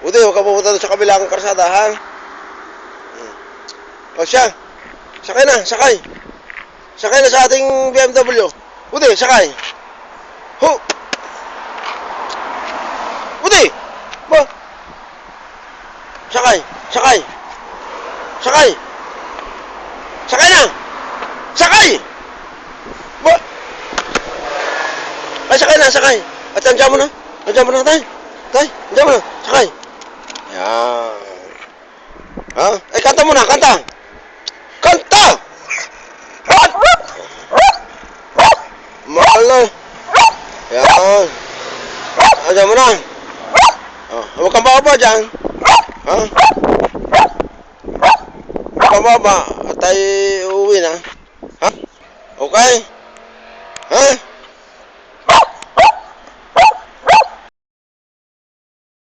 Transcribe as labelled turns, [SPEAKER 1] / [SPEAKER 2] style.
[SPEAKER 1] Buti, huwag ka pupunta doon sa kabilang karsada, ha? O siya, sakay na, sakay. Sakay na sa ating BMW. Buti, sakay. Ho! Buti! Ba? Sakay, sakay. Sakay. Sakay na! Sakay! Ba? Ay, sakay na, sakay. At nandiyan mo na. Nandiyan mo na, tay. Tay, nandiyan mo na. Sakay. Yan. Ha? Ay, kanta mo na, kanta. Kanta! Mahal na. Yan. Nandiyan mo na. Oh, huwag kang bababa dyan. Ha? Huwag kang bababa. At tayo uuwi na. Ha? Okay? Ha?